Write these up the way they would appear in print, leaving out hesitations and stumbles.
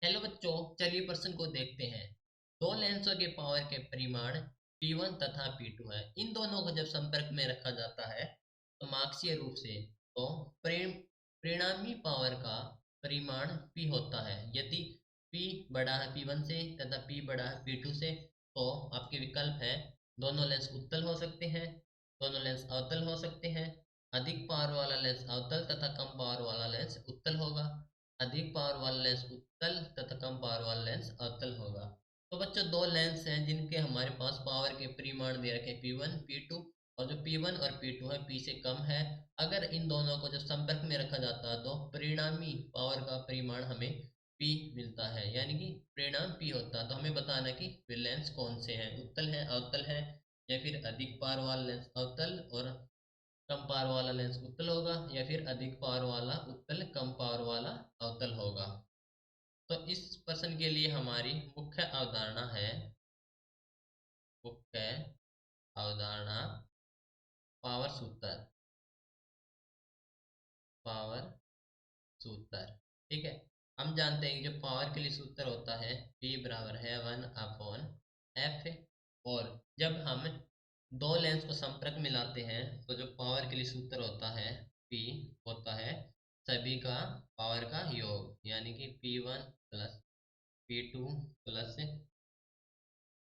Hello बच्चों, चलिए प्रश्न को देखते हैं। दो लेंसों के पावर के परिमाण P1 तथा P2 है। इन दोनों को जब संपर्क में रखा जाता है तो मार्क्सीय रूप से तो परिणामी पावर का परिमाण P होता है। यदि P बड़ा है P1 से तथा P बड़ा है P2 से तो आपके विकल्प है। दोनों लेंस उत्तल हो सकते हैं, दोनों लेंस अवतल हो सकते हैं, अधिक पावर वाला लेंस अवतल तथा कम पावर वाला लेंस उत्तल होगा, अधिक पावर वाला लेंस उत्तल तथा कम पावर वाला लेंस अवतल होगा। तो बच्चों, दो लेंस हैं जिनके हमारे पास पावर के परिमाण दे रखे P1 P2, और जो P1 और P2 है P से कम है। अगर इन दोनों को जब संपर्क में रखा जाता है तो परिणामी पावर का परिमाण हमें P मिलता है, यानी कि परिणाम P होता है। तो हमें बताना कि वे लेंस कौन से हैं, उत्तल है अवतल है, या फिर अधिक पावर वाला लेंस अवतल और कम पावर वाला लेंस उत्तल होगा, या फिर अधिक पावर वाला उत्तल कम पावर वाला अवतल होगा। तो इस प्रश्न के लिए हमारी मुख्य अवधारणा है, मुख्य अवधारणा पावर सूत्र, पावर सूत्र। ठीक है, हम जानते हैं कि जो पावर के लिए सूत्र होता है P बराबर है 1/F। और जब हम दो लेंस को संपर्क में लाते हैं तो जो पावर के लिए सूत्र होता है P होता है सभी का पावर का योग, यानी कि P1 plus P2 plus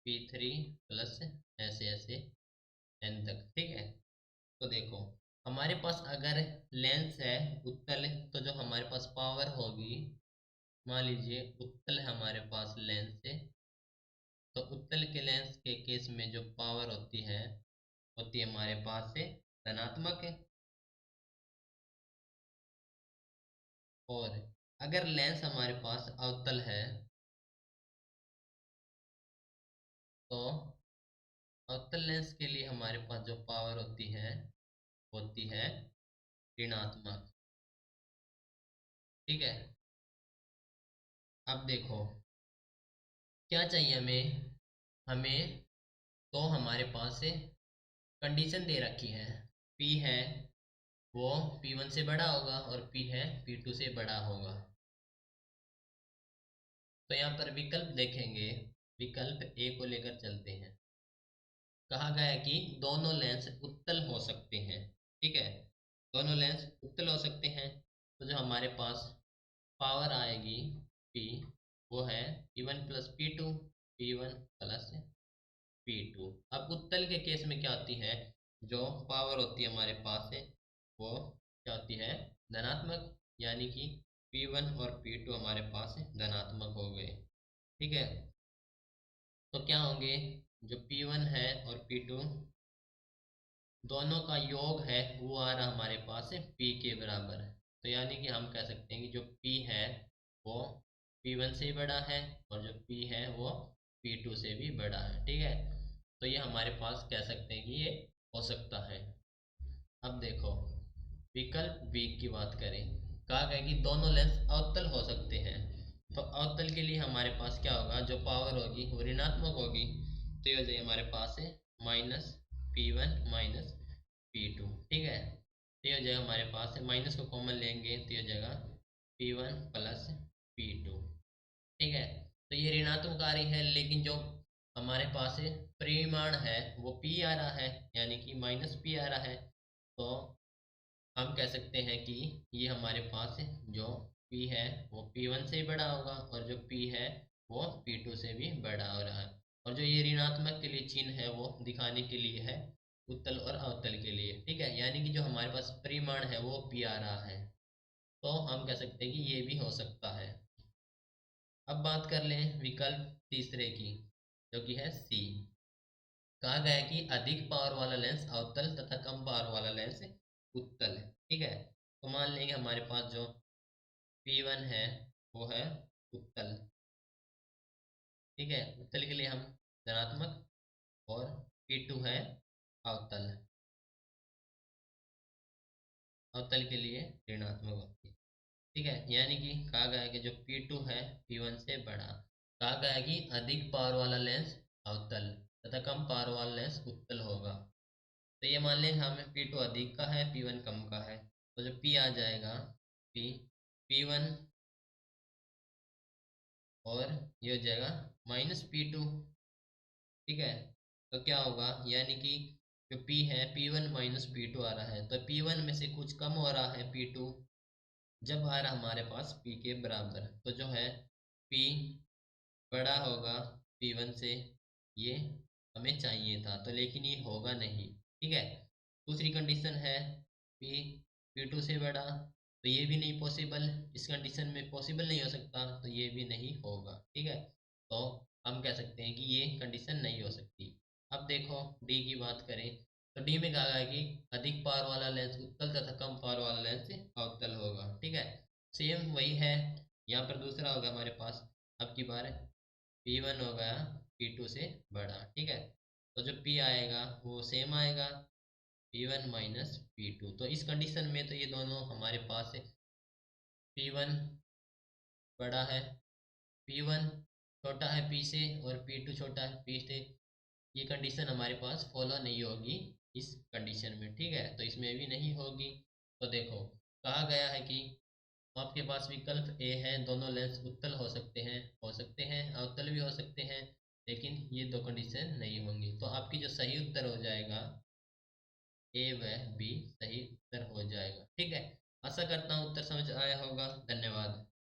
P3 plus ऐसे ऐसे n तक। ठीक है, तो देखो, हमारे पास अगर लेंस है उत्तल तो जो हमारे पास पावर होगी, मान लीजिए उत्तल है हमारे पास लेंस है, तो उत्तल के लेंस के केस में जो पावर होती है हमारे पास से धनात्मक है। और अगर लेंस हमारे पास अवतल है तो अवतल लेंस के लिए हमारे पास जो पावर होती है ऋणात्मक। ठीक है, अब देखो क्या चाहिए हमें। हमें तो हमारे पास से कंडीशन दे रखी है, P है वो P1 से बड़ा होगा और P है P2 से बड़ा होगा। तो यहाँ पर विकल्प देखेंगे, विकल्प ए को लेकर चलते हैं। कहा गया है कि दोनों लेंस उत्तल हो सकते हैं। ठीक है, दोनों लेंस उत्तल हो सकते हैं। तो जो हमारे पास पावर आएगी P, वो है P1 plus P2, P1 plus P2। अब उत्तल के केस में क्या होती है, जो पावर होती है हमारे पास है वो क्या होती है, धनात्मक, यानी कि P1 और P2 हमारे पास धनात्मक हो गए। ठीक है, तो क्या होंगे, जो P1 है और P2 दोनों का योग है वो आ रहा हमारे पास है P के बराबर। तो यानी कि हम कह सकते हैं कि जो P है वो P1 से बड़ा है और जो P है वो P2 से भी बड़ा है। ठीक है, तो ये हमारे पास कह सकते हैं कि ये हो सकता है। अब देखो, विकल्प बी की बात करें, कहा गया कि दोनों लेंस अवतल हो सकते हैं। तो अवतल के लिए हमारे पास क्या होगा, जो पावर होगी वो ऋणात्मक होगी। तो ये हो जाएगी हमारे पास है माइनस P1 माइनस P2। ठीक है, तो ये हो जाएगा हमारे पास है, माइनस को कॉमन लेंगे तो ये हो जाएगा P1 प्लस P2। ठीक है, तो ये ऋणात्मक आ रही है, लेकिन जो हमारे पास है परिमाण है वो P आ रहा है, यानी कि माइनस P आ रहा है। तो हम कह सकते हैं कि ये हमारे पास जो P है वो P1 से बड़ा होगा और जो P है वो P2 से भी बड़ा हो रहा है। और जो ये ऋणात्मक के लिए चिन्ह है वो दिखाने के लिए है उत्तल और अवतल के लिए। ठीक है, यानी कि जो हमारे पास परिमाण है वो P आ रहा है, तो हम कह सकते हैं कि ये भी हो सकता है। अब बात कर लें विकल्प तीसरे की, जो कि है सी। कहा गया है कि अधिक पावर वाला लेंस अवतल तथा कम पावर वाला लेंस उत्तल है। ठीक है, तो मान लेंगे हमारे पास जो P1 है वो है उत्तल। ठीक है, उत्तल के लिए हम धनात्मक, और P2 है अवतल, अवतल के लिए ऋणात्मक होती है। ठीक है, यानी कि कहा गया है कि जो P2 है P1 से बड़ा। कहा गया है कि अधिक पावर वाला लेंस अवतल तथा कम पावर वाला लेंस उत्तल होगा। तो ये मान लें हमें P2 अधिक का है P1 कम का है, तो जो P आ जाएगा P P1 और ये हो जाएगा -P2। ठीक है, तो क्या होगा, यानी कि जो P है P1 -P2 आ रहा है, तो P1 में से कुछ कम हो रहा है P2, जब आ रहा हमारे पास P के बराबर, तो जो है P बड़ा होगा P1 से, ये हमें चाहिए था, तो लेकिन ये होगा नहीं। ठीक है, दूसरी कंडीशन है P P2 से बड़ा, तो ये भी नहीं पॉसिबल, इस कंडीशन में पॉसिबल नहीं हो सकता, तो ये भी नहीं होगा। ठीक है, तो हम कह सकते हैं कि ये कंडीशन नहीं हो सकती। अब देखो डी की बात करें, तो डी में कहा गया है कि अधिक पावर वाला लेंस उत्तल तथा कम पावर वाला लेंस अवतल होगा। ठीक है, सेम वही है, यहाँ पर दूसरा होगा हमारे पास, अब की बार P1 हो गया P2 से बड़ा। ठीक है, तो जो P आएगा वो सेम आएगा, P1 -P2। तो इस कंडीशन में तो ये दोनों हमारे पास P1 बड़ा है, P1 छोटा है P से, और P2 छोटा है P से, ये कंडीशन हमारे पास फॉलो नहीं होगी इस कंडीशन में। ठीक है, तो इसमें भी नहीं होगी। तो देखो कहा गया है कि आपके पास विकल्प ए है, दोनों लेंस उत्तल हो सकते हैं अवतल भी हो सकते हैं, लेकिन ये दो कंडीशन नहीं होंगी। तो आपकी जो सही उत्तर हो जाएगा ए व बी सही उत्तर हो जाएगा। ठीक है, आशा करता हूँ उत्तर समझ आया होगा। धन्यवाद।